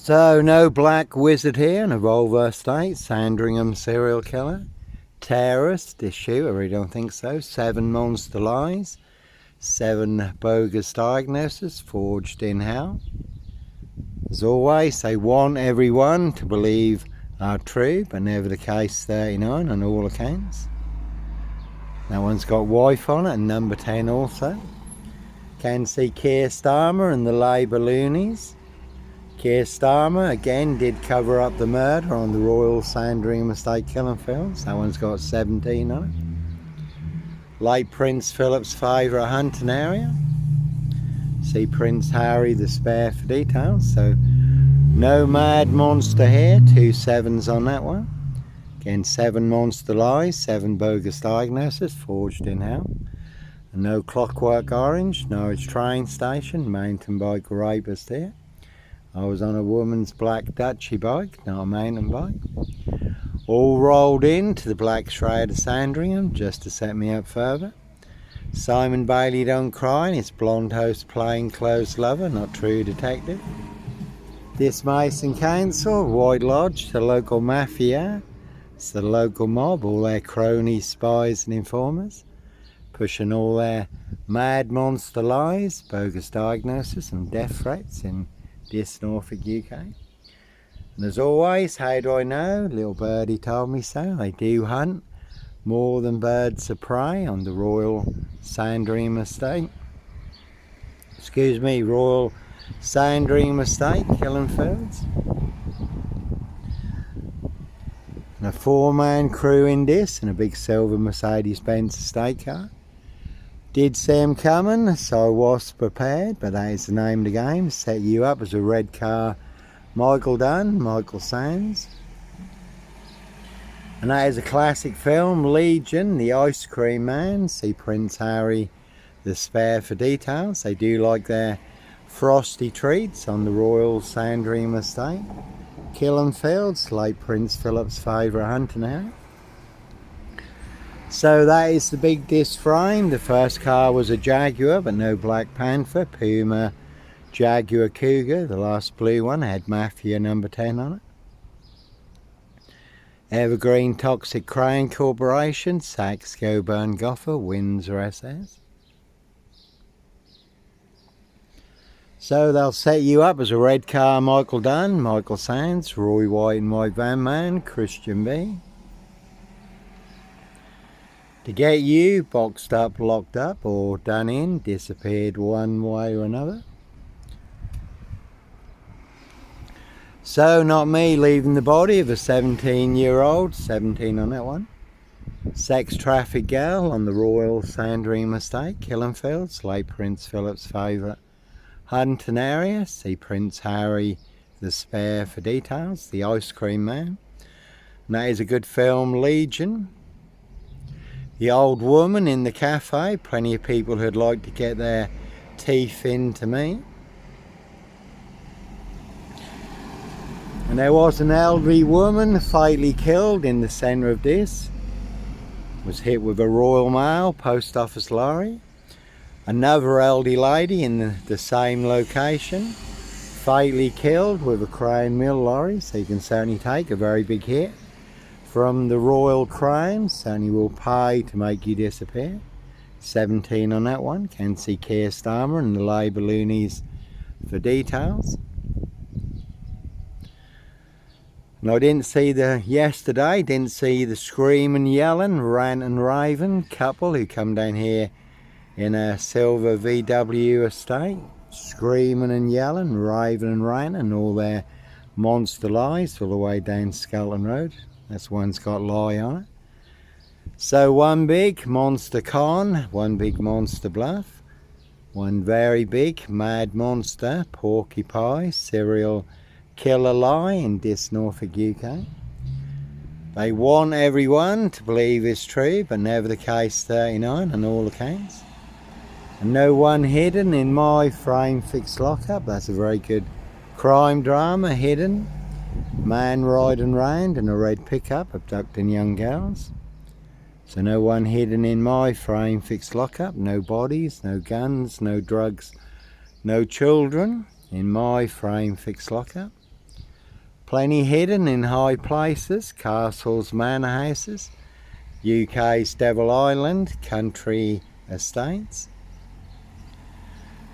So, no black wizard here in a Volvo estate. Sandringham serial killer. Terrorist issue, I really don't think so. 7 monster lies. 7 bogus diagnoses forged in hell. As always, they want everyone to believe are true, but never the case 39 on all accounts. That one's got wife on it, and number 10 also. Can see Keir Starmer and the Labour loonies. Keir Starmer again did cover up the murder on the Royal Sandringham estate killing fields. That one's got 17 on it. Late Prince Philip's favourite hunting area. See Prince Harry the spare for details. So no mad monster here. 2 7s on that one. Again, 7 monster lies, 7 bogus diagnoses forged in hell. And no Clockwork Orange, Norwich train station, mountain bike rapist here. I was on a woman's black Dutchy bike, not a mountain bike. All rolled into the black shroud of Sandringham just to set me up further. Simon Bailey don't cry, and his blonde host plainclothes lover, not true detective. This Mason Council, White Lodge, the local mafia. It's the local mob, all their cronies, spies and informers. Pushing all their mad monster lies, bogus diagnosis and death threats in this Norfolk, UK. And as always, how do I know? Little birdie told me so. They do hunt more than birds of prey on the Royal Sandringham estate. Excuse me, Royal Sandringham estate, killing fields. And a 4-man crew in this, and a big silver Mercedes-Benz estate car. Did see him coming, so I was prepared, but that is the name of the game. Set you up as a red car Michael Dunn, Michael Sands. And that is a classic film, Legion, the Ice Cream Man. See Prince Harry the spare for details. They do like their frosty treats on the Royal Sandringham estate. Killing fields, late Prince Philip's favourite hunting area. So that is the big disc frame. The first car was a Jaguar, but no Black Panther. Puma, Jaguar Cougar. The last blue one had Mafia number 10 on it. Evergreen Toxic Crane Corporation, Saxe Coburn GAFFE, Windsor SS. So they'll set you up as a red car Michael Dunn, Michael Sands, Roy White and White Van Man, Christian B. To get you boxed up, locked up, or done in, disappeared one way or another. So not me leaving the body of a 17-year-old, 17 on that one. Sex traffic girl on the Royal Sandringham estate, killing fields, late Prince Philip's favourite hunting area. See Prince Harry the spare for details, the Ice Cream Man. And that is a good film, Legion. The old woman in the cafe, plenty of people who'd like to get their teeth into me. And there was an elderly woman fatally killed in the centre of this. Was hit with a Royal Mail post office lorry. Another elderly lady in the same location, fatally killed with a Crown Mill lorry, so you can certainly take a very big hit from the Royal Crown. Certainly will pay to make you disappear. 17 on that one. Can see Keir Starmer and the Labour loonies for details. And I didn't see didn't see the screaming, yelling, rant and raving couple who come down here in a silver VW estate, screaming and yelling, raving and ranting, all their monster lies all the way down Skelton Road. That's one's got lie on it. So one big monster con, one big monster bluff, one very big mad monster porcupine serial killer lie in this Norfolk, UK. They want everyone to believe it's true, but never the case 39 on all accounts. And no one hidden in my frame fixed lockup. That's a very good crime drama, Hidden. Man riding round in a red pickup abducting young girls. So no one hidden in my frame fixed lockup. No bodies, no guns, no drugs, no children in my frame fixed lockup. Plenty hidden in high places, castles, manor houses, UK's Devil Island, country estates.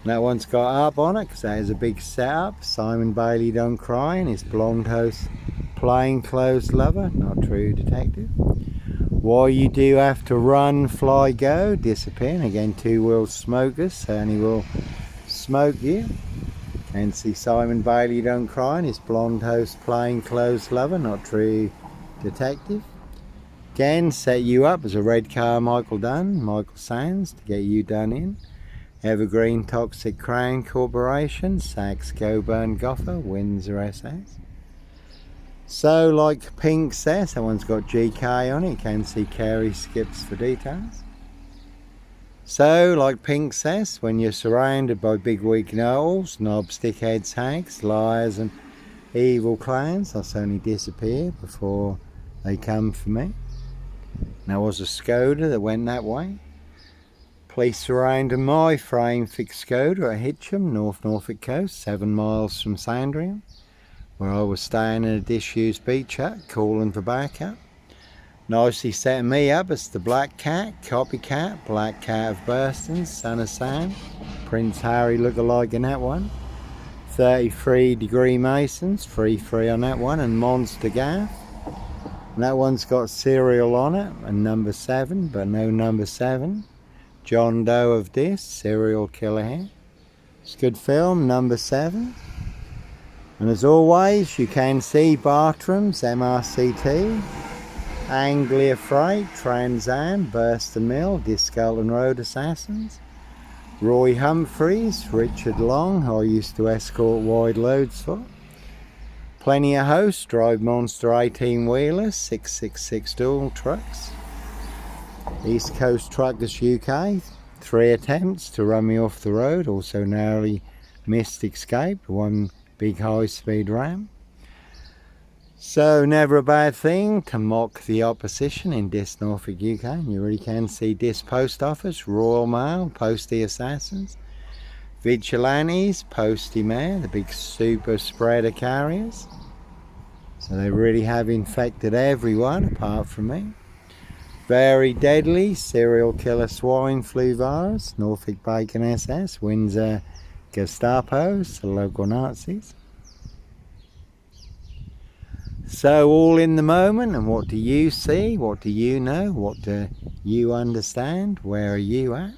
And that one's got up on it because that is a big setup. Simon Bailey Don't Cry and his blonde host, plainclothes lover, not true detective. Why you do have to run, fly, go, disappear. And again, two-wheel smokers certainly will smoke you. And see Simon Bailey Don't Cry and his blonde host, plainclothes lover, not true detective. Again, set you up as a red car Michael Dunn, Michael Sands, to get you done in. Evergreen Toxic Crown Corporation, Saks Coburn GAFFE, Windsor SS. So like Pink says, that one's got GK on it, you can see Carey skips for details. So like Pink says, when you're surrounded by bigwig gnolls, knobs, dickheads, hags, liars and evil clowns, they'll certainly disappear before they come for me. There was a Skoda that went that way. Police surrounded my frame fixed Skoda at Hitcham, North Norfolk coast, 7 miles from Sandringham, where I was staying in a disused beach hut, calling for backup. Nicely setting me up as the Black Cat, Copycat, Black Cat of Burston, Son of Sam, Prince Harry look-alike in that one. 33 Degree Masons, 3-3 on that one, and Monster GAFFE. And that one's got serial on it, and number 7, but no number 7. John Doe of this, serial killer here. It's a good film, number 7. And as always, you can see Bartram's, MRCT, Anglia Freight, Trans Am, Burston Mill, Discalton Road Assassins, Roy Humphreys, Richard Long, who I used to escort wide loads for. Plenty of hosts, drive monster 18-wheelers, 666 dual trucks. East Coast Truckers UK, 3 attempts to run me off the road, also narrowly missed escape, 1 big high-speed ram. So never a bad thing to mock the opposition in Dis Norfolk UK. And you really can see Dis Post Office, Royal Mail, Postie Assassins, Vigilantes, Postie Mayor, the big super spreader carriers. So they really have infected everyone apart from me. Very deadly serial killer swine flu virus, Norfolk Bacon SS, Windsor Gestapos, the local Nazis. So all in the moment, and what do you see? What do you know? What do you understand? Where are you at?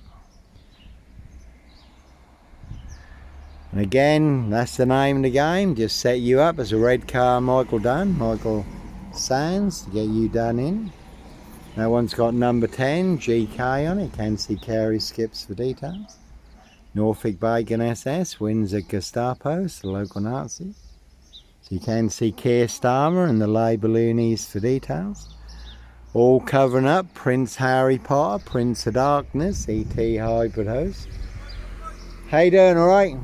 And again, that's the name of the game. Just set you up as a red car Michael Dunn, Michael Sands, to get you done in. That one's got number 10, GK on it. Can see Carey skips for details. Norfolk Bacon SS, Windsor Gestapos, the local Nazis. So you can see Keir Starmer and the Labour loonies for details. All covering up Prince Harry Potter, Prince of Darkness, ET hybrid host. How you doing, alright?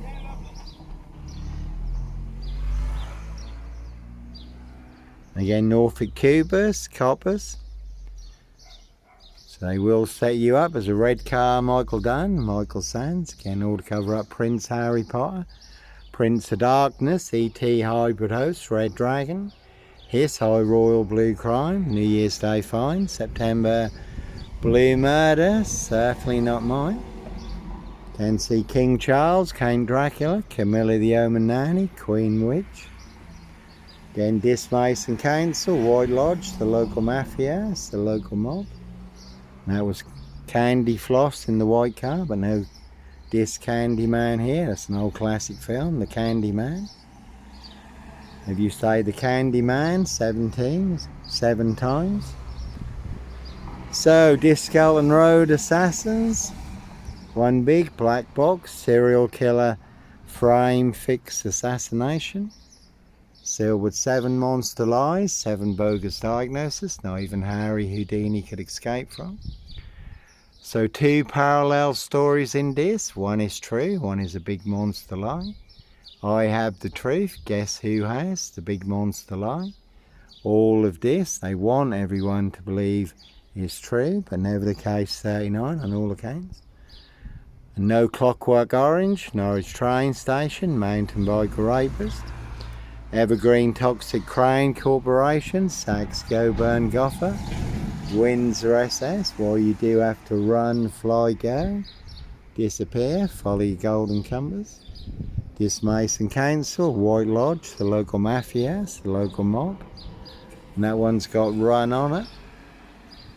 Again, Norfolk Cubers, Coppers. So they will set you up as a red car Michael Dunn, Michael Sands. Again, all to cover up Prince Harry Potter. Prince of Darkness, ET hybrid host, Red Dragon. Hiss, High Royal Blue Crime, New Year's Day Fine. September Blue Murder, certainly not mine. Can see King Charles, Count Dracula, Camilla the Omen Nanny, Queen Witch. Again, Dis Mason Council, White Lodge, the local mafia, it's the local mob. That was Candy Floss in the white car, but no Dis Candy Man here. That's an old classic film, The Candy Man. If you say The Candy Man 7 times. So, Discalton Road Assassins. 1 big black box, serial killer frame fix assassination. Sealed with 7 monster lies, 7 bogus diagnoses, not even Harry Houdini could escape from. So 2 parallel stories in this. 1 is true, 1 is a big monster lie. I have the truth, guess who has the big monster lie? All of this they want everyone to believe is true, but never the case 39 on all accounts. And no Clockwork Orange, Norwich train station, mountain bike rapist. Evergreen Toxic Crane Corporation, Sachs Goburn GAFFE, Windsor SS, while you do have to run, fly, go, disappear, follow your golden compass. This Mason Council, White Lodge, the local mafia, the local mob. And that one's got run on it.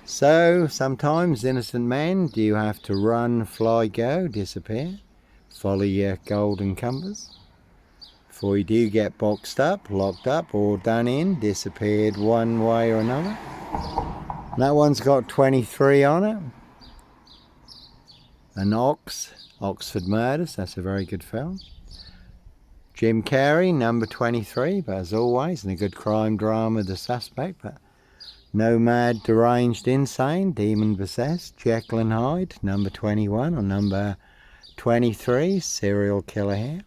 So sometimes innocent men do have to run, fly, go, disappear, follow your golden compass. Before you do get boxed up, locked up, or done in, disappeared one way or another. And that one's got 23 on it. An Oxford Murders, that's a very good film. Jim Carrey, number 23, but as always, in a good crime drama, The Suspect. But Nomad, Deranged, Insane, Demon Possessed, Jekyll and Hyde, number 21, or number 23, Serial Killer here.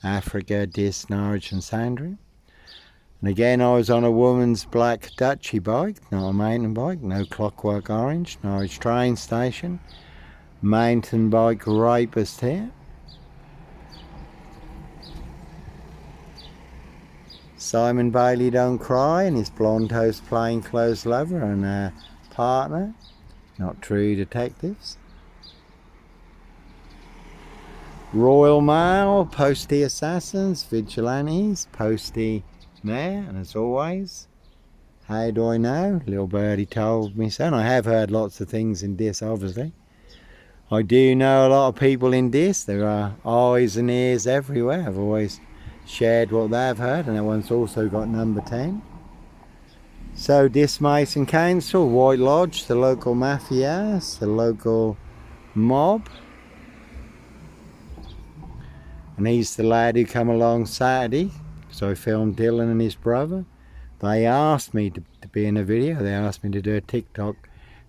Africa, Dis, Norwich and Sandringham. And again, I was on a woman's black Dutchy bike, not a mountain bike, no Clockwork Orange, Norwich train station. Mountain bike Rapist here. Simon Bailey Don't Cry and his blonde toast plainclothes lover and a partner, not true detectives. Royal Mail, Postie Assassins, Vigilantes, Postie there, and as always, how do I know? Little birdie told me so, and I have heard lots of things in this, obviously. I do know a lot of people in this, there are eyes and ears everywhere. I've always shared what they've heard, and that one's also got number 10. So this Mason Council, White Lodge, the local mafia, the local mob. And he's the lad who come along Saturday, because I filmed Dylan and his brother. They asked me to be in a video. They asked me to do a TikTok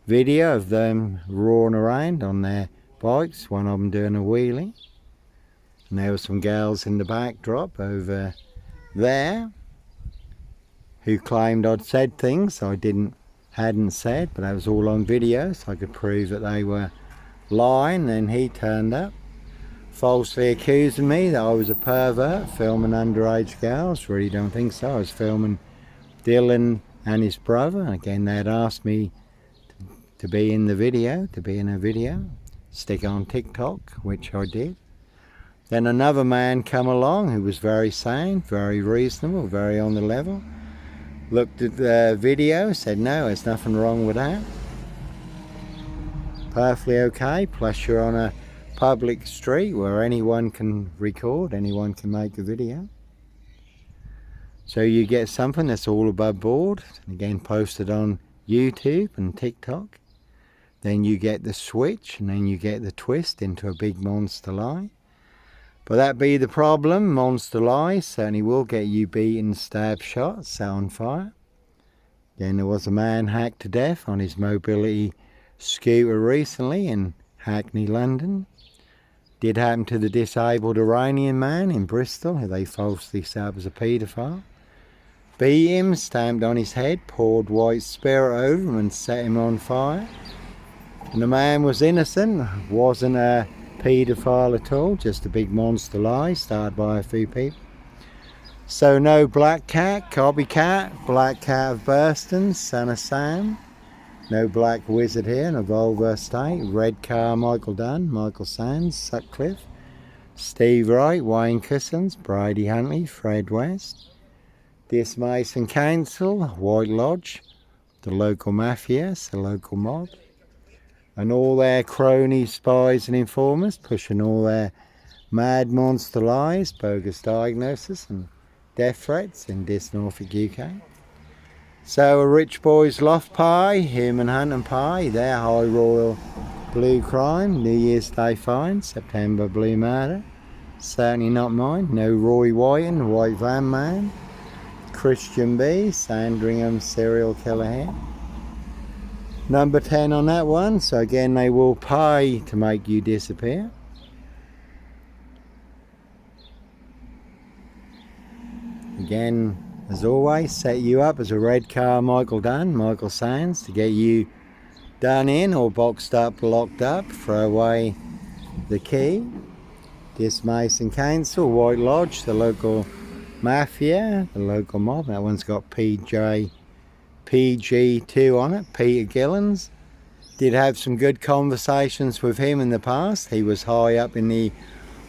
video of them roaring around on their bikes, one of them doing a wheelie. And there were some girls in the backdrop over there who claimed I'd said things I hadn't said, but that was all on video, so I could prove that they were lying. Then he turned up, falsely accusing me that I was a pervert filming underage girls. Really don't think so. I was filming Dylan and his brother. Again, they had asked me to be in the video, stick on TikTok, which I did. Then another man come along who was very sane, very reasonable, very on the level. Looked at the video, said no, there's nothing wrong with that. Perfectly okay, plus you're on a public street where anyone can record, anyone can make a video. So you get something that's all above board, again posted on YouTube and TikTok. Then you get the switch, and then you get the twist into a big monster lie. But that be the problem, monster lies certainly will get you beaten, stabbed, shot, set on fire. Then there was a man hacked to death on his mobility scooter recently in Hackney, London. Did happen to the disabled Iranian man in Bristol, who they falsely set up as a paedophile. Beat him, stamped on his head, poured white spirit over him and set him on fire. And the man was innocent, wasn't a paedophile at all, just a big monster lie started by a few people. So no Black Cat, Copycat, Black Cat of Burston, Son of Sam. No Black Wizard here in a vulgar state. Red Car, Michael Dunn, Michael Sands, Sutcliffe, Steve Wright, Wayne Cousins, Brady Huntley, Fred West. This Mason Council, White Lodge, the local mafia, the local mob. And all their cronies, spies and informers pushing all their mad monster lies, bogus diagnosis and death threats in this Norfolk, UK. So a rich boy's loft pie, human hunting pie, their high royal blue crime, New Year's Day fine, September blue murder, certainly not mine. No Roy Whiten, White Van Man, Christian B, Sandringham serial killer here. Number 10 on that one, so again they will pay to make you disappear. Again, as always, set you up as a red car Michael Dunn, Michael Sands, to get you done in or boxed up, locked up, throw away the key. This Mason Council, White Lodge, the local Mafia, the local mob. That one's got PG2 on it, Peter Gillens. Did have some good conversations with him in the past. He was high up in the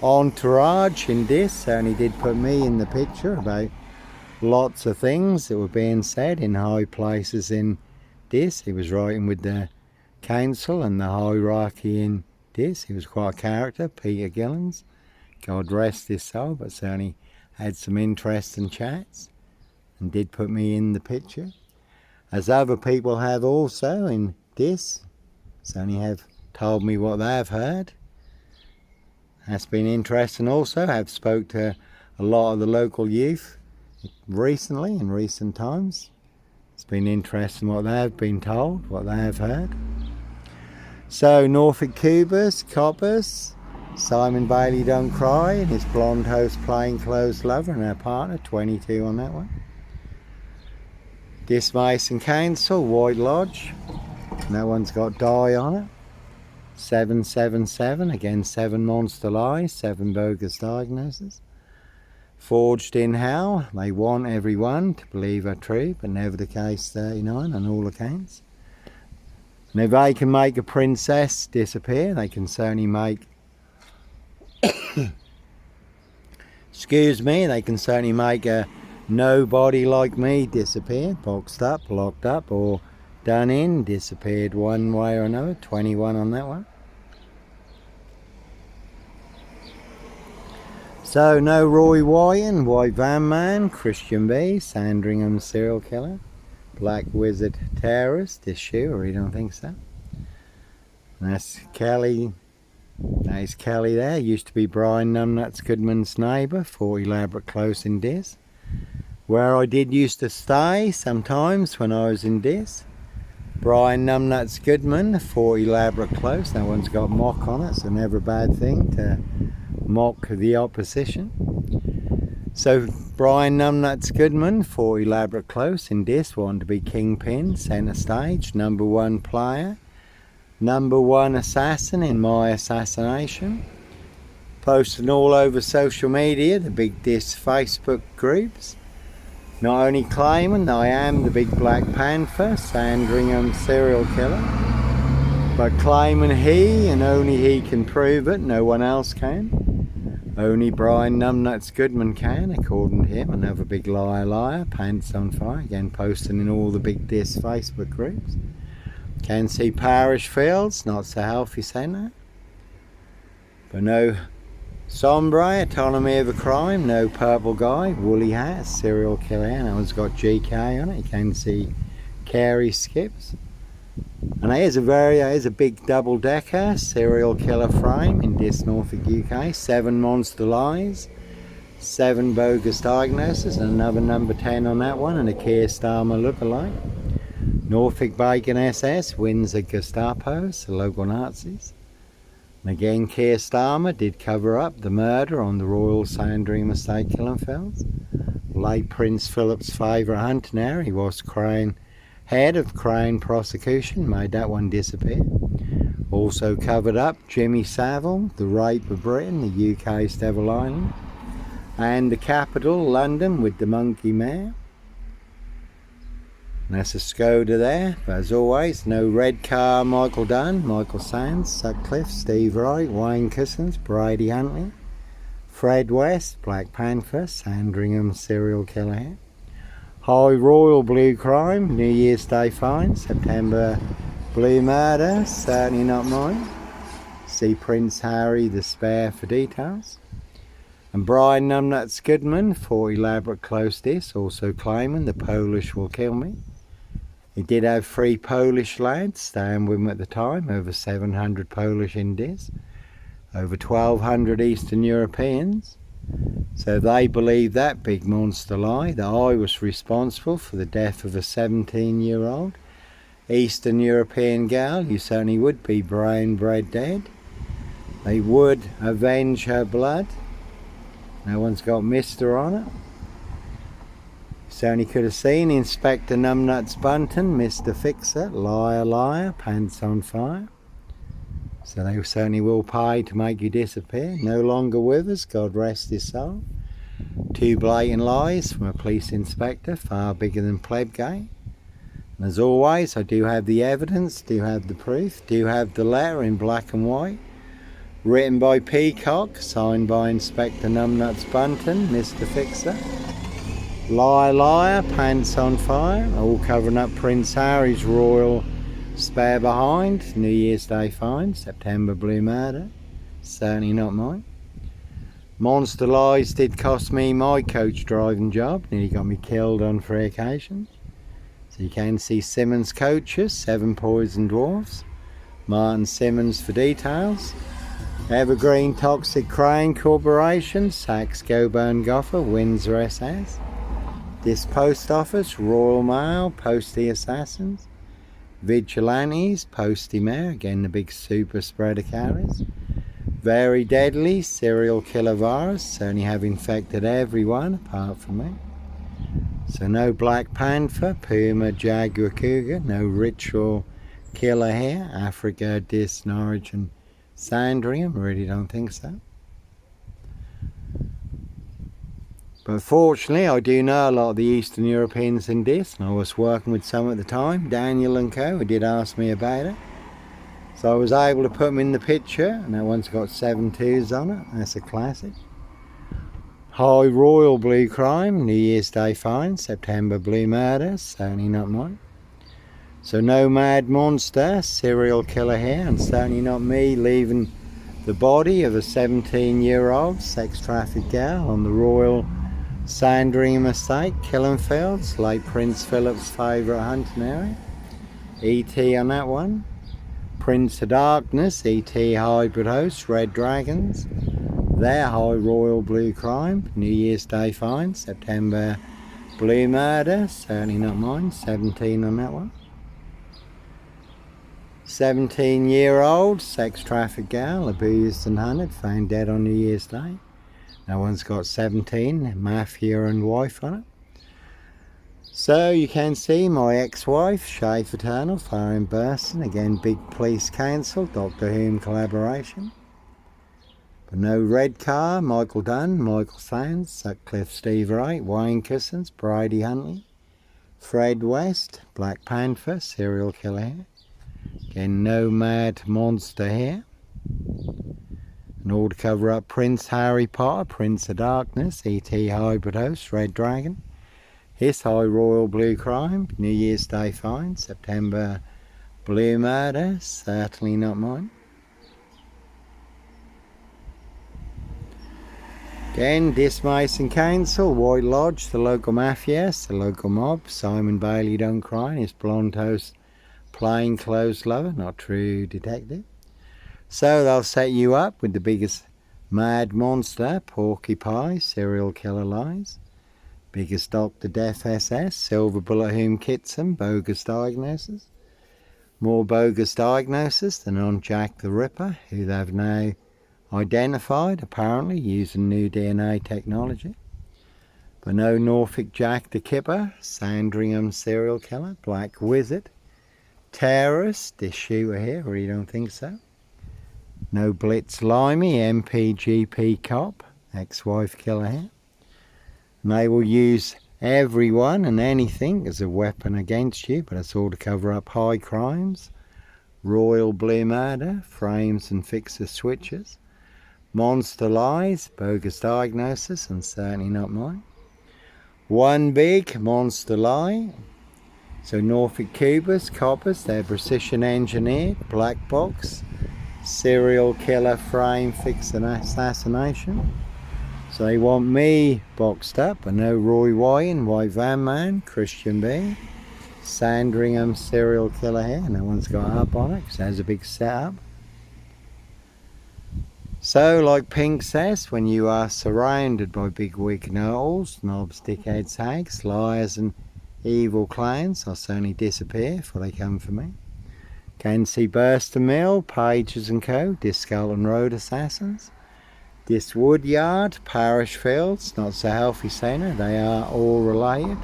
entourage in this, and he did put me in the picture about lots of things that were being said in high places in this. He was writing with the council and the hierarchy in this. He was quite a character, Peter Gillens. God rest his soul, but certainly had some interesting chats and did put me in the picture. As other people have also in this. Certainly have told me what they have heard. That's been interesting also. I've spoke to a lot of the local youth recently, in recent times. It's been interesting what they have been told, what they have heard. So Norfolk Cubers, Coppers, Simon Bailey Don't Cry, and his blonde host plainclothes lover and her partner, 22 on that one. This Mason Council, White Lodge. That one's got die on it. 777, again 7 monster lies, 7 bogus diagnoses. Forged in hell, they want everyone to believe are true, but never the case 39 on all accounts. And if they can make a princess disappear, they can certainly make excuse me, they can certainly make a nobody like me disappear, boxed up, locked up, or done in, disappeared one way or another. 21 on that one. So no Roy Wyan, White Van Man, Christian B, Sandringham serial killer, Black Wizard terrorist issue, or you don't think so? And that's Kelly. That is Kelly there. Used to be Brian Numbnuts Goodman's neighbour, 40 Elaborate Close in Dis, where I did used to stay sometimes when I was in Dis. Brian Numbnuts Goodman, 40 Elaborate Close. That one's got mock on it, so never a bad thing to mock the opposition. So Brian Numbnuts Goodman, 40 Elaborate Close in Dis, wanted to be kingpin, centre stage, number 1 player, number 1 assassin in my Assassination. Posting all over social media, the big Dis Facebook groups. Not only claiming that I am the big Black Panther, Sandringham serial killer, but claiming he and only he can prove it, no one else can. Only Brian Numbnuts Goodman can, according to him. Another big liar, pants on fire, again posting in all the big Dis Facebook groups. Can see parish fields, not so healthy centre. But no Sombre, autonomy of a crime, no purple guy, woolly hat, serial killer, and that one's got GK on it. You can see Carey skips. And it is a big double decker serial killer frame in Dis Norfolk UK. 7 monster lies, 7 bogus diagnoses, and another number 10 on that one, and a Keir Starmer lookalike. Norfolk Bacon SS wins a Gestapo's, the local Nazis. And again, Keir Starmer did cover up the murder on the Royal Sandringham estate Killenfelds. Late Prince Philip's favourite hunter now, he was head of Crown prosecution, made that one disappear. Also covered up Jimmy Savile, the rape of Britain, the UK's Devil Island, and the capital, London, with the monkey mayor. That's a Skoda there, but as always, no red car, Michael Dunn, Michael Sands, Sutcliffe, Steve Wright, Wayne Cousins, Brady Huntley, Fred West, Black Panther, Sandringham serial killer here. High Royal Blue Crime, New Year's Day fine, September Blue Murder, certainly not mine. See Prince Harry the Spare for details. And Brian Numbnuts Goodman, 40 Elaborate Close Dis, also claiming the Polish will kill me. He did have 3 Polish lads staying with him at the time, over 700 Polish in Dis, over 1,200 Eastern Europeans. So they believe that big monster lie, that I was responsible for the death of a 17-year-old Eastern European girl. You certainly would be brown bread dead. They would avenge her blood. No one's got Mr. on it. Certainly could have seen Inspector Numbnuts Bunton, Mr. Fixer, liar, liar, pants on fire. So they certainly will pay to make you disappear. No longer with us, God rest his soul. 2 blatant lies from a police inspector, far bigger than Plebgate. And as always, I do have the evidence, do have the proof, do have the letter in black and white, written by Peacock, signed by Inspector Numbnuts Bunton, Mr. Fixer. Liar, liar, pants on fire, all covering up Prince Harry's royal spare behind. New Year's Day fine, September blue murder, certainly not mine. Monster lies did cost me my coach driving job, nearly got me killed on 3 occasions. So you can see Simmons coaches, 7 poison dwarfs, Martin Simmons for details. Evergreen Toxic Crane Corporation, Saks Goburn Goffer, Windsor SS. This post office, Royal Mail, Postie Assassins. Vigilantes, Postie Mayor, again the big super spreader carriers. Very deadly serial killer virus, certainly have infected everyone apart from me. So no Black Panther, Puma, Jaguar, Cougar, no ritual killer here, Africa, Dis, Norwich and Sandringham, really don't think so. But fortunately I do know a lot of the Eastern Europeans in Dis, and I was working with some at the time, Daniel and co, who did ask me about it. So I was able to put them in the picture, and that one's got 7 2s on it, that's a classic. High Royal Blue Crime, New Year's Day fine, September blue murder, certainly not mine. So no mad monster, serial killer here, and certainly not me leaving the body of a 17-year-old sex trafficked girl on the Royal Sandringham estate, Killenfields, late Prince Philip's favourite hunting area. E.T. on that one. Prince of Darkness, E.T. hybrid host, Red Dragons. Their High Royal Blue Crime, New Year's Day fine, September blue murder, certainly not mine, 17 on that one. 17-year-old sex trafficked girl, abused and hunted, found dead on New Year's Day. That one's got 17, mafia and wife on it. So you can see my ex-wife, Shay Fraternal, fire in Burston, again big police council, Doctor Who collaboration. But no red car, Michael Dunn, Michael Sands, Sutcliffe Steve Wright, Wayne Cousins, Brady Huntley, Fred West, Black Panther, serial killer here. Again, no mad monster here. And all to cover up Prince Harry Potter, Prince of Darkness, E.T. hybrid host, Red Dragon. His High Royal Blue Crime, New Year's Day fine, September blue murder, certainly not mine. Again, Dis Mason Council, White Lodge, the local mafias, the local mob, Simon Bailey don't cry, and his blonde host, plain clothes lover, not true detective. So they'll set you up with the biggest mad monster, Porcupine, serial killer lies. Biggest Dr. Death SS, Silver Bullet Whom Kitson, bogus diagnosis. More bogus diagnosis than on Jack the Ripper, who they've now identified, apparently, using new DNA technology. But no Norfolk Jack the Kipper, Sandringham serial killer, Black Wizard, terrorist, this shooter here, really don't think so. No Blitz Limey, MPGP cop, ex-wife killer here. And they will use everyone and anything as a weapon against you, but it's all to cover up high crimes, royal blue murder, frames and fixer switches, monster lies, bogus diagnosis, and certainly not mine. One big monster lie. So Norfolk Cubers, coppers, they're precision engineered, black box, serial killer, frame, fix and assassination. So they want me boxed up. I know Roy Wyan, White Van Man, Christian B, Sandringham serial killer here. No one's got up on it because it has a big setup. So, like Pink says, when you are surrounded by big wig knowles, knobs, dickheads, hags, liars and evil clowns, I'll certainly disappear before they come for me. Can see Burston Mill, Pages and Co, Discalton Road Assassins. This Woodyard, Parish Fields, not so healthy centre, they are all related.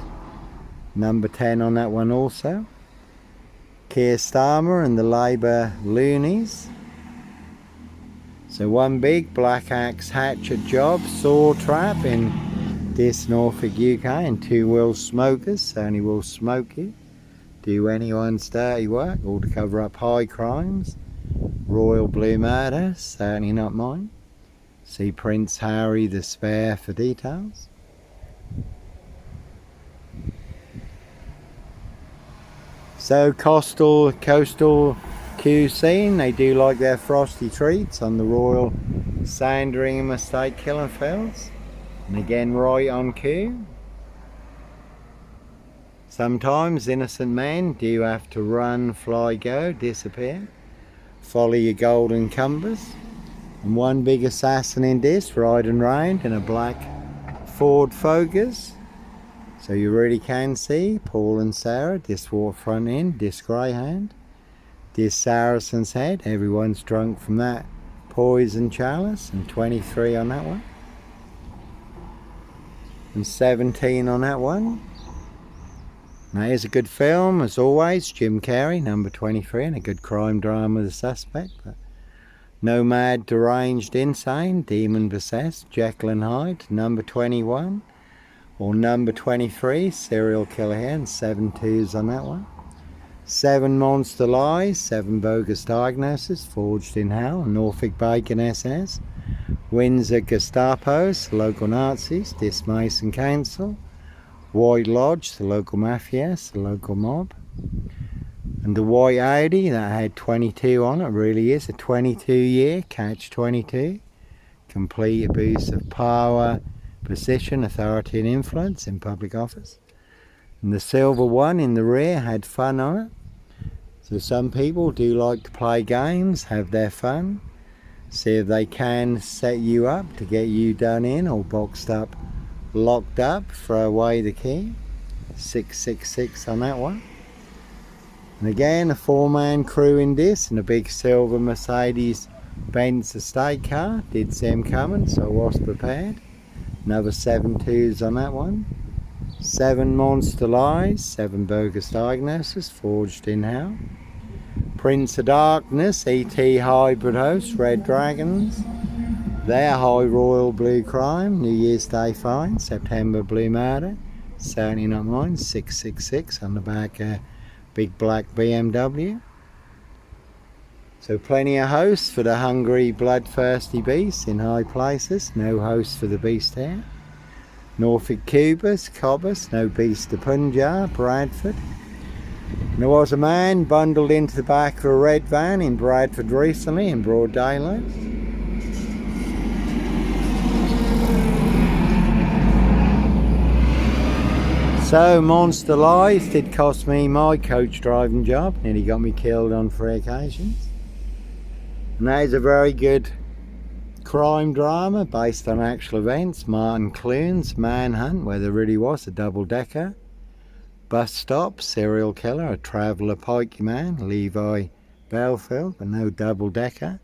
Number 10 on that one also. Keir Starmer and the Labour loonies. So one big black axe hatchet job, saw trap in this Norfolk UK, and 2 will smokers, certainly will smoke you, do anyone's dirty work, all to cover up high crimes, royal blue murder, certainly not mine. See Prince Harry the Spare for details. So coastal cuisine, they do like their frosty treats on the Royal Sandringham Estate killing fields, and again right on cue. Sometimes innocent men do have to run, fly, go, disappear, follow your golden compass. And one big assassin in this, riding round in a black Ford Focus. So you really can see Paul and Sarah, this water front end, this greyhound, this Saracen's Head. Everyone's drunk from that poison chalice, and 23 on that one. And 17 on that one. Now here's a good film, as always, Jim Carrey, number 23, and a good crime drama, The Suspect. But no mad, deranged, insane, demon possessed, Jekyll and Hyde, number 21. Or number 23, serial killer here, and 7 twos on that one. 7 monster lies, 7 bogus diagnoses, forged in hell, Norfolk Bacon SS, Windsor Gestapos, local Nazis, this Mason Council, White Lodge, the local mafias, the local mob. And the white Audi that had 22 on it really is a 22-year catch 22. Complete abuse of power, position, authority and influence in public office. And the silver one in the rear had fun on it. So some people do like to play games, have their fun, see if they can set you up to get you done in or boxed up, locked up, throw away the key. 666 on that one. And again, a 4-man crew in this, and a big silver Mercedes Benz estate car. Did see him coming, so I was prepared. Another 7 twos on that one. 7 monster lies, 7 bogus diagnoses, forged in hell. Prince of Darkness, E.T. hybrid host, Red Dragons. Their high royal blue crime, New Year's Day fine, September blue murder. Certainly not mine, 666 on the back. Big black BMW. So plenty of hosts for the hungry, bloodthirsty beasts in high places. No hosts for the beast here. Norfolk Cubus, Cobus, no beast to Punjab, Bradford. And there was a man bundled into the back of a red van in Bradford recently in broad daylight. So monster lies did cost me my coach driving job. Nearly got me killed on 3 occasions. And that is a very good crime drama based on actual events. Martin Clune's Manhunt, where there really was a double-decker. Bus stop, serial killer, a traveller pikey man, Levi Belfield, but no double-decker.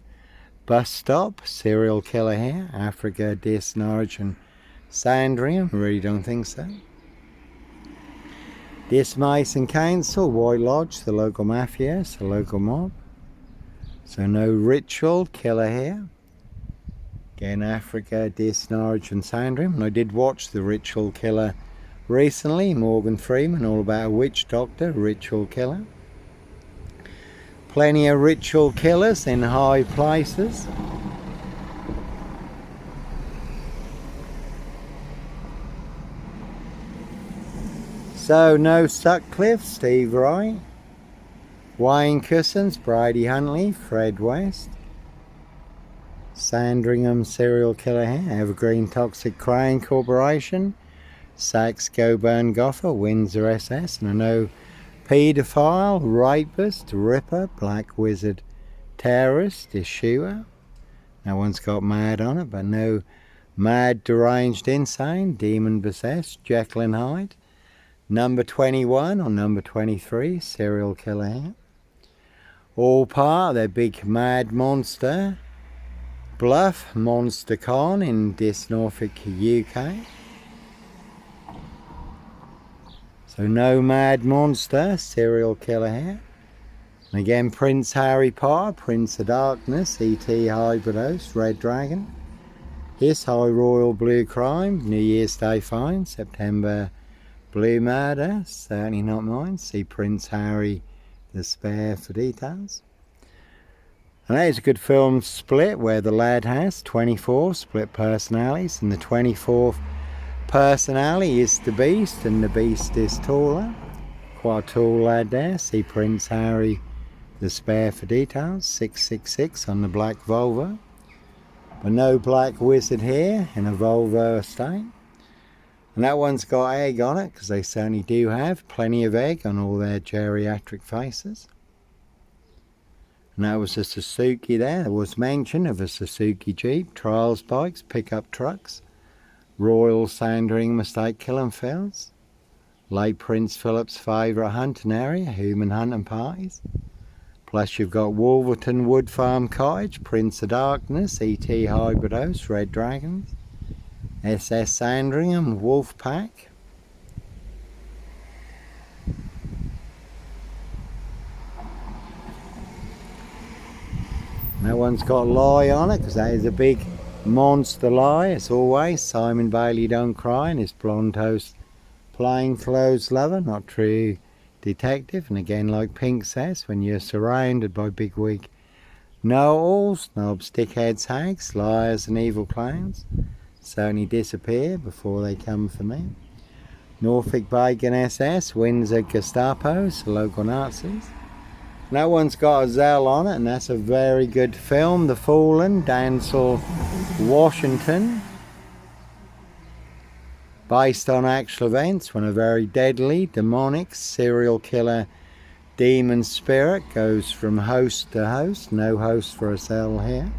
Bus stop, serial killer here, Africa, Dis, Norwich and Sandringham. I really don't think so. This Mason Council, White Lodge, the local mafias, the local mob. So no ritual killer here. Again, Africa, Dis, Norwich and Sandringham. And I did watch the ritual killer recently, Morgan Freeman, all about a witch doctor, ritual killer. Plenty of ritual killers in high places. So no Sutcliffe, Steve Wright. Wayne Cousins, Brady Huntley, Fred West. Sandringham serial killer here, Evergreen Toxic Crane Corporation. Saxe Goburn Goffer, Windsor SS. And I know paedophile, rapist, ripper, black wizard, terrorist, issuer. No one's got mad on it, but no mad, deranged, insane, demon possessed, Jekyll and Hyde. Number 21 or number 23, serial killer here. All part of their big mad monster, Bluff Monster Con in this Norfolk, UK. So no mad monster, serial killer here. And again, Prince Harry Potter, Prince of Darkness, E.T. hybrid host, Red Dragon. His High Royal Blue Crime, New Year's Day Fine, September Blue Murder, certainly not mine. See Prince Harry the Spare for details. And that is a good film split where the lad has 24 split personalities, and the 24th personality is the Beast, and the Beast is taller. Quite a tall lad there. See Prince Harry the Spare for details. 666 on the black Volvo. But no black wizard here in a Volvo estate. And that one's got egg on it, because they certainly do have plenty of egg on all their geriatric faces. And that was a Suzuki there. There was mention of a Suzuki Jeep, trials bikes, pickup trucks, Royal Sandringham Estate Killing Fields, late Prince Philip's favourite hunting area, human hunting parties. Plus you've got Wolverton Wood Farm Cottage, Prince of Darkness, E.T. Hybridos, Red Dragons, SS Sandringham, Wolf Pack. That one's got lie on it, because that is a big monster lie, as always. Simon Bailey Don't Cry, and his blonde toast plain clothes lover, not true detective. And again, like Pink says, when you're surrounded by bigwig know-alls, snobs, dickheads, hags, liars and evil clowns, certainly disappear before they come for me. Norfolk Bacon SS, Windsor Gestapos, local Nazis. And that one's got a Zell on it, and that's a very good film, The Fallen, Denzel Washington. Based on actual events when a very deadly, demonic, serial killer demon spirit goes from host to host. No host for a cell here.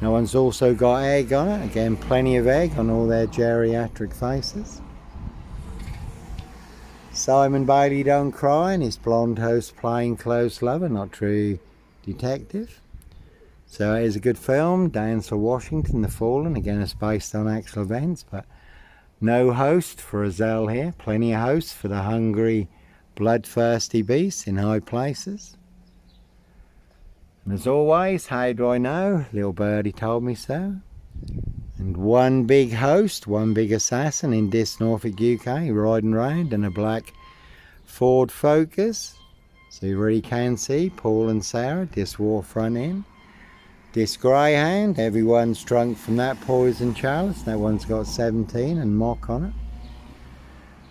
That one's also got egg on it. Again, plenty of egg on all their geriatric faces. Simon Bailey Don't Cry, and his blonde host plain clothes lover, not true detective. So it is a good film. Denzel Washington, The Fallen. Again, it's based on actual events, but no host for a Zell here. Plenty of hosts for the hungry, bloodthirsty beasts in high places. And as always, how do I know? Little birdie told me so. And one big host, one big assassin in Dis, Norfolk, UK, riding round in a black Ford Focus. So you really can see Paul and Sarah, Dis War front end. Dis Greyhound, everyone's drunk from that poison chalice. That one's got 17 and mock on it.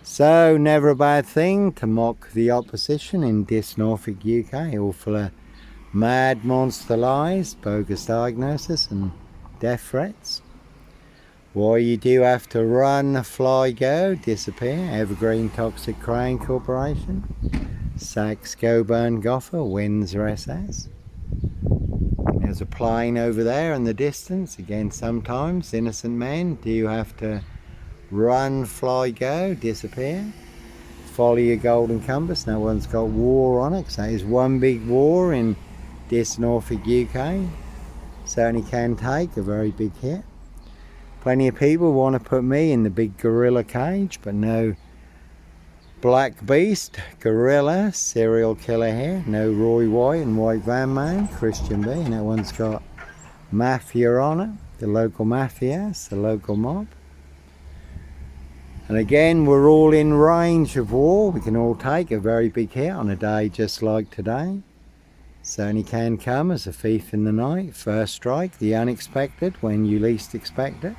So never a bad thing to mock the opposition in Dis, Norfolk, UK, all full of mad monster lies, bogus diagnosis and death threats. Why you do have to run, fly, go, disappear. Evergreen Toxic Crane Corporation, Sachs Goburn Goffer, Windsor SS. There's a plane over there in the distance. Again, sometimes innocent men do have to run, fly, go, disappear. Follow your golden compass. No one's got war on it, because that is one big war in Dis, Norfolk, UK. Certainly can take a very big hit. Plenty of people want to put me in the big gorilla cage, but no Black Beast, gorilla, serial killer here. No Roy White and White Van Man, Christian B. And that one's got Mafia on it, the local mafias, the local mob. And again, we're all in range of war. We can all take a very big hit on a day just like today. Certainly can come as a thief in the night. First strike, the unexpected when you least expect it.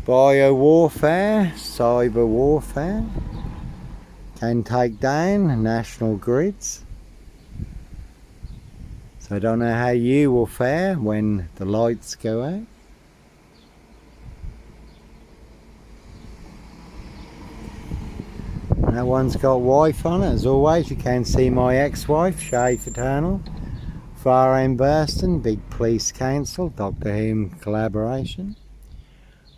Bio warfare, cyber warfare, can take down national grids. So I don't know how you will fare when the lights go out. That one's got wife on it. As always, you can see my ex-wife, Shay Fraternal, Far End Burston, Big Police Council, Doctor Who collaboration.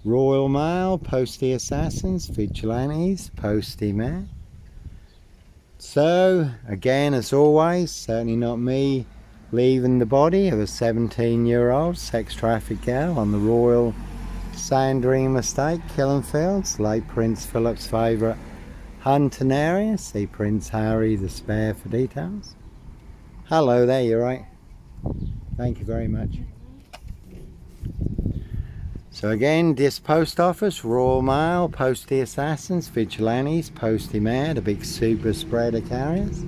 Royal Mail, Postie Assassins, Vigilantes, Postie Mail. So, again, as always, certainly not me leaving the body of a 17-year-old sex trafficked girl on the Royal Sandringham Estate, Killing Fields, late Prince Philip's favourite hunting area. See Prince Harry the Spare for details. Hello there, you're right. Thank you very much. So again, this post office, Royal Mail, Postie Assassins, Vigilantes, Postie Mare, the big super spreader carriers.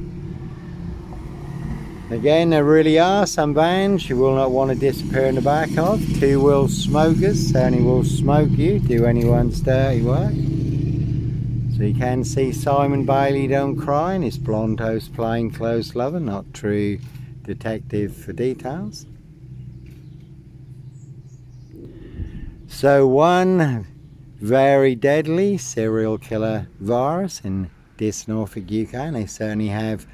Again, there really are some vans you will not want to disappear in the back of. Two-wheel smokers certainly will smoke you, do anyone's dirty work. So you can see Simon Bailey Don't Cry and his blonde host plainclothes lover, not true detective for details. So one very deadly serial killer virus in this Norfolk UK, and they certainly have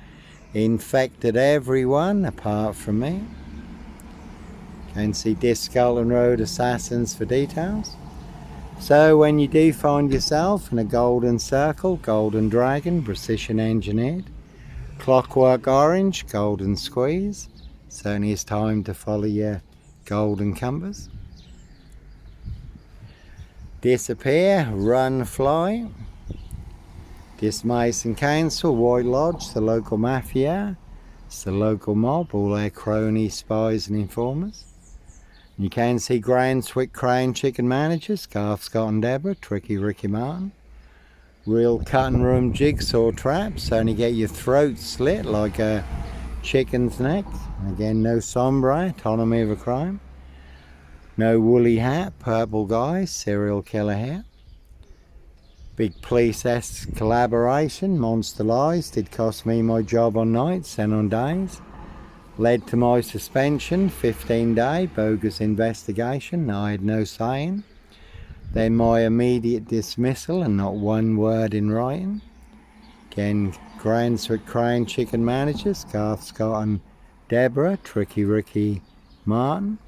infected everyone apart from me. You can see this Scotland Road Assassins for details. So when you do find yourself in a golden circle, golden dragon, precision engineered, clockwork orange, golden squeeze, certainly it's time to follow your golden compass. Disappear, run, fly. Dismiss and cancel, White Lodge, the local mafia, it's the local mob, all their cronies, spies and informers. You can see Grand Swick Crane Chicken Managers, Garth Scott and Deborah, Tricky Ricky Martin. Real cutting room jigsaw traps, only get your throat slit like a chicken's neck. Again, no sombre, autonomy of a crime. No woolly hat, purple guy, serial killer hair. Big police-esque collaboration, monster lies, did cost me my job on nights and on days. Led to my suspension, 15-day bogus investigation, I had no say in. Then my immediate dismissal and not one word in writing. Again, Grand Swick Crane Chicken Managers, Garth Scott and Deborah, Tricky Ricky Martin.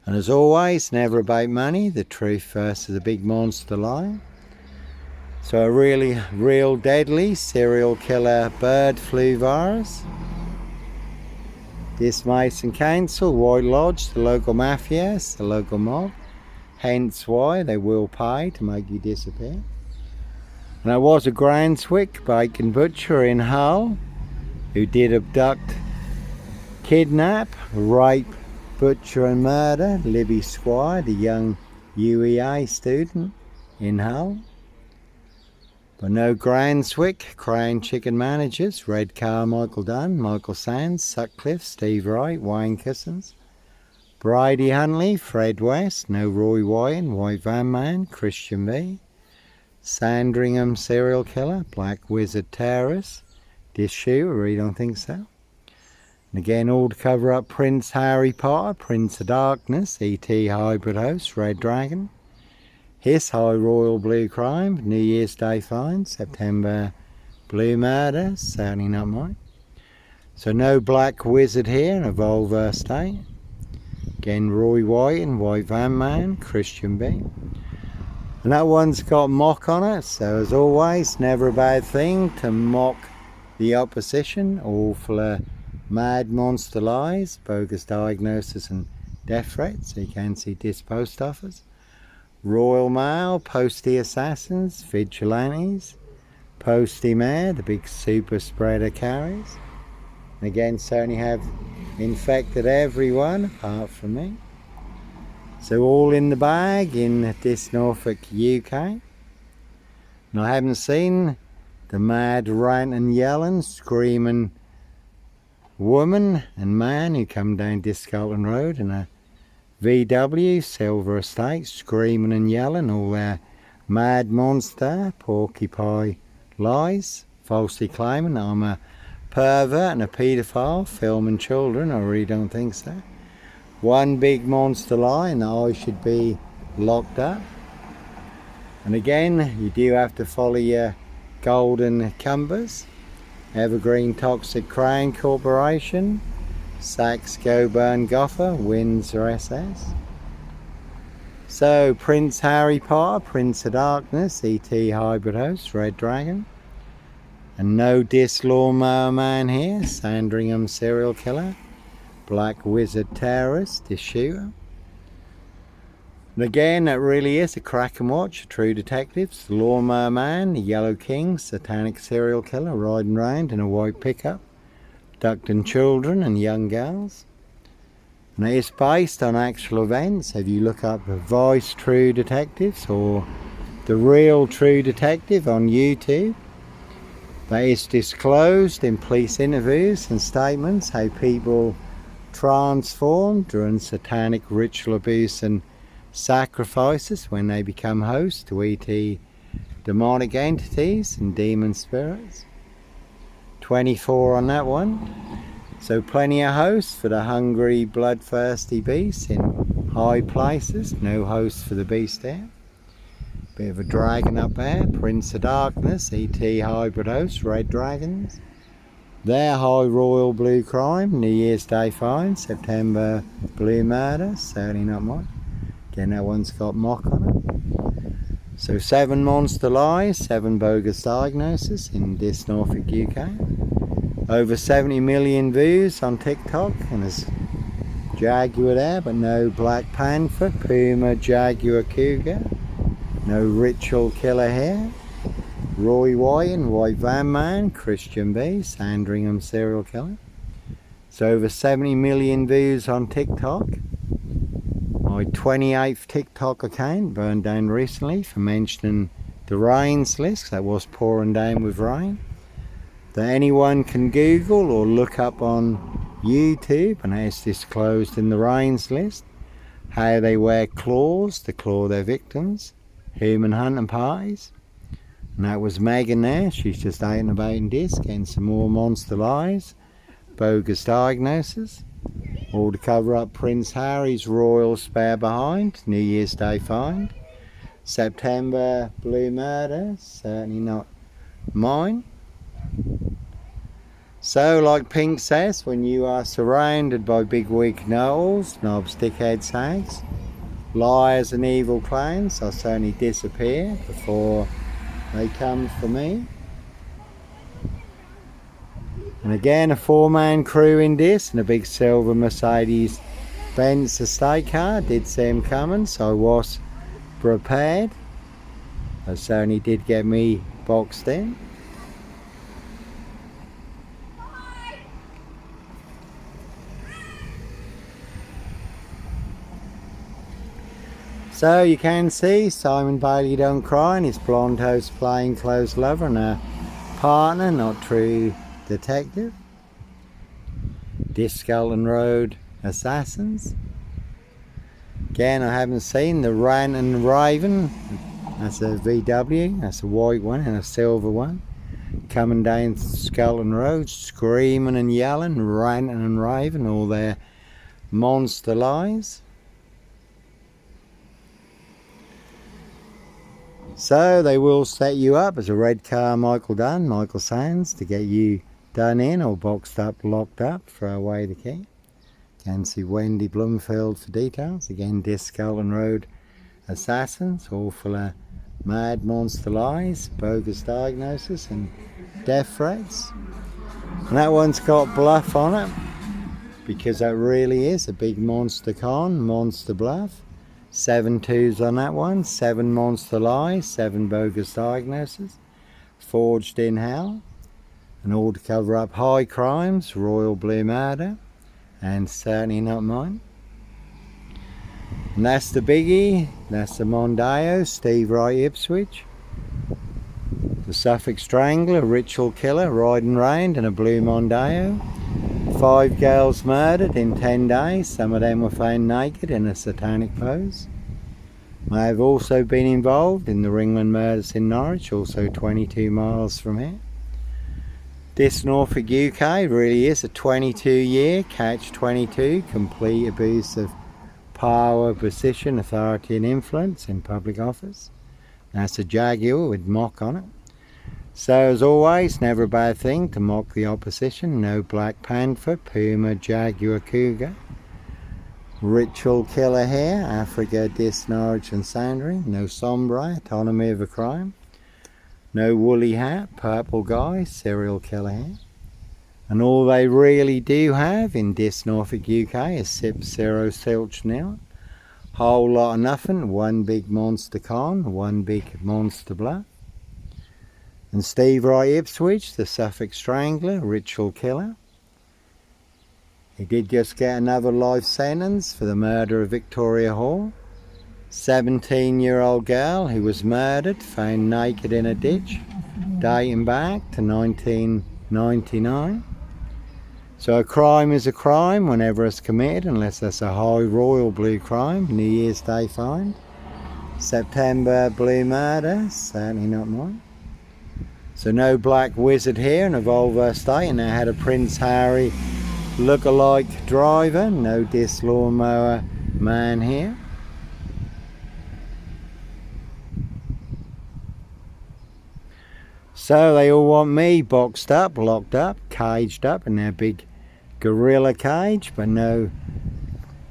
And as always, never about money, the truth versus a big monster lie. So a really real deadly serial killer bird flu virus. Dismiss and cancel, White Lodge, the local mafias, the local mob. Hence why they will pay to make you disappear. And I was a Grand Swick bacon butcher in Hull who did abduct, kidnap, rape, butcher and murder Libby Squire, the young UEA student in Hull. But no Grand Swick, Crane Chicken Managers, Red Car, Michael Dunn, Michael Sands, Sutcliffe, Steve Wright, Wayne Cousins, Bridie Huntley, Fred West, no Roy Wyan, White Van Man, Christian B, Sandringham serial killer, Black Wizard terrorist, this shoe, I really don't think so. And again, all to cover up Prince Harry Potter, Prince of Darkness, E.T. Hybrid Host, Red Dragon, His High Royal Blue Crime, New Year's Day Fine, September Blue Murder, certainly not mine. So no Black Wizard here in a Volvo estate. Again, Roy White and White Van Man, Christian B. And that one's got mock on it, so as always, never a bad thing to mock the opposition, all full of mad monster lies, bogus diagnosis and death threats. So you can see this post office. Royal Mail, Postie Assassins, Vigilantes, Postie Mare, the big super spreader carriers. And again, certainly have infected everyone apart from me. So all in the bag in this Norfolk UK. And I haven't seen the mad ranting, yelling, screaming woman and man who come down this Scotland Road in a VW Silver Estate, screaming and yelling all their mad monster porcupine lies, falsely claiming that I'm a pervert and a paedophile filming children. I really don't think so. One big monster lie and that I should be locked up. And again, you do have to follow your golden compass. Evergreen Toxic Crane Corporation, Saks Goburn GAFFE, Windsor SS. So Prince Harry Potter, Prince of Darkness, E.T. Hybrid Host, Red Dragon. And no Dis Lawnmower Man here, Sandringham serial killer, Black Wizard terrorist, this shooter. And again, that really is a crack and watch, True Detectives, the Lawnmower Man, the Yellow King, satanic serial killer, riding round in a white pickup, abducting children and young girls. And it's based on actual events. If you look up the Voice True Detectives or The Real True Detective on YouTube, that is disclosed in police interviews and statements how people transform during satanic ritual abuse and sacrifices when they become hosts to ET demonic entities and demon spirits. 24 on that one. So plenty of hosts for the hungry, bloodthirsty beasts in high places. No hosts for the beast there. Bit of a dragon up there. Prince of Darkness, ET hybrid hosts, red dragons. Their high royal blue crime, New Year's Day fine, September blue murder, certainly not mine. Again, that one's got mock on it. So 7 monster lies, 7 bogus diagnoses in this Norfolk, UK. Over 70 million views on TikTok, and there's jaguar there, but no black panther, puma, jaguar, cougar. No ritual killer here. Roy White and White Van Man, Christian B, Sandringham serial killer. So over 70 million views on TikTok. My 28th TikTok account burned down recently for mentioning the rains list. That was pouring down with rain. That anyone can Google or look up on YouTube, and it's disclosed in the rains list, how they wear claws to claw their victims, human hunting parties. And that was Megan there. She's just out and about in this, getting some more monster lies, bogus diagnoses, all to cover up Prince Harry's royal spare behind, New Year's Day find, September blue murder, certainly not mine. So, like Pink says, when you are surrounded by big wig knowles, knobs, dickheads, hags, liars and evil clowns, I'll certainly disappear before they come for me. And again, a 4-man crew in this, and a big silver Mercedes Benz estate car. Did see him coming, so I was prepared. I certainly did get me boxed in. So you can see Simon Bailey don't cry, and his blonde host plainclothes lover and a partner, not true detective. Discalton Road Assassins. Again, I haven't seen the Rant and Raven. That's a VW, that's a white one, and a silver one. Coming down Skelton Road, screaming and yelling, ranting and raving, all their monster lies. So they will set you up as a red car Michael Dunn, Michael Sands, to get you done in or boxed up, locked up, throw away the key. Can see Wendy Bloomfield for details. Again, Discalton Road Assassins, all full of mad monster lies, bogus diagnosis and death threats. And that one's got Bluff on it, because that really is a big monster con, Monster Bluff. 7 2s on that one, 7 monster lies, 7 bogus diagnoses, forged in hell, and all to cover up high crimes, royal blue murder, and certainly not mine. And that's the biggie, that's the Mondeo, Steve Wright Ipswich. The Suffolk Strangler, ritual killer, riding round in a blue Mondeo. 5 girls murdered in 10 days, some of them were found naked in a satanic pose. I have also been involved in the Ringland murders in Norwich, also 22 miles from here. This Norfolk, UK really is a 22-year catch-22, complete abuse of power, position, authority and influence in public office. That's a Jaguar with mock on it. So as always, never a bad thing to mock the opposition. No Black Panther, Puma, Jaguar, Cougar. Ritual killer here, Africa, Dis, Norwich and Sandringham. No Sombre, autonomy of a crime. No woolly hat, purple guy, serial killer here. And all they really do have in Dis, Norfolk, UK is Sip, Zero, Silch, Nil. Whole lot of nothing, one big monster con, one big monster bluff. And Steve Wright Ipswich, the Suffolk Strangler, ritual killer. He did just get another life sentence for the murder of Victoria Hall. 17-year-old girl who was murdered, found naked in a ditch, dating back to 1999. So a crime is a crime whenever it's committed, unless that's a high royal blue crime. New Year's Day find. September blue murder, certainly not mine. So no black wizard here in a Volvo estate, and they had a Prince Harry look-alike driver. No disc lawnmower man here. So they all want me boxed up, locked up, caged up in their big gorilla cage, but no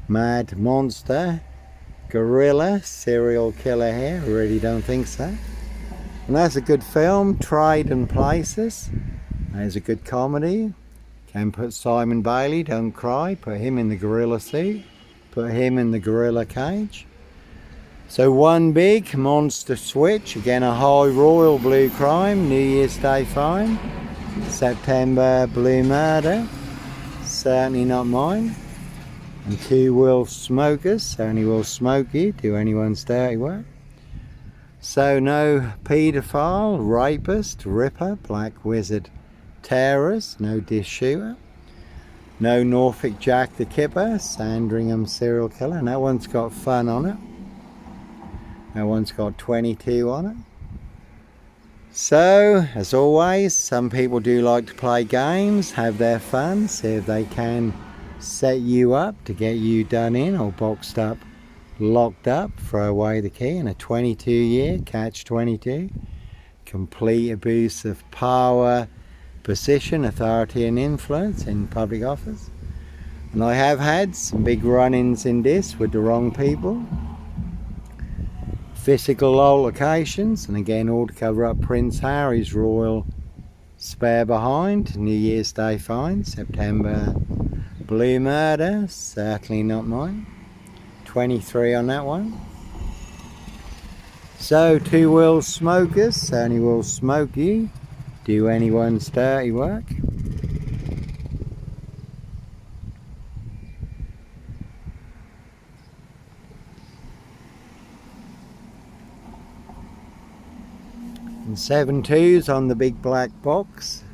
mad monster gorilla serial killer here. I really don't think so. And that's a good film, Trading Places. There's a good comedy. Can put Simon Bailey, don't cry, put him in the gorilla suit, put him in the gorilla cage. So one big monster switch, again a high royal blue crime, New Year's Day fine. September blue murder, certainly not mine. And two wolf smokers, certainly will smoke you, do anyone's dirty work. So no paedophile, rapist, ripper, black wizard, terrorist, no dish shooter. No Norfolk Jack the Kipper, Sandringham serial killer, and that one's got fun on it. That one's got 22 on it. So, as always, some people do like to play games, have their fun, see if they can set you up to get you done in or boxed up, locked up, throw away the key in a 22-year catch-22. Complete abuse of power, position, authority and influence in public office. And I have had some big run-ins in this with the wrong people. Physical altercations, and again all to cover up Prince Harry's royal spare behind. New Year's Day fine, September blue murder, certainly not mine. 23 on that one. So two will smokers, certainly will smoke you, do anyone's dirty work. And 7 2s on the big black box.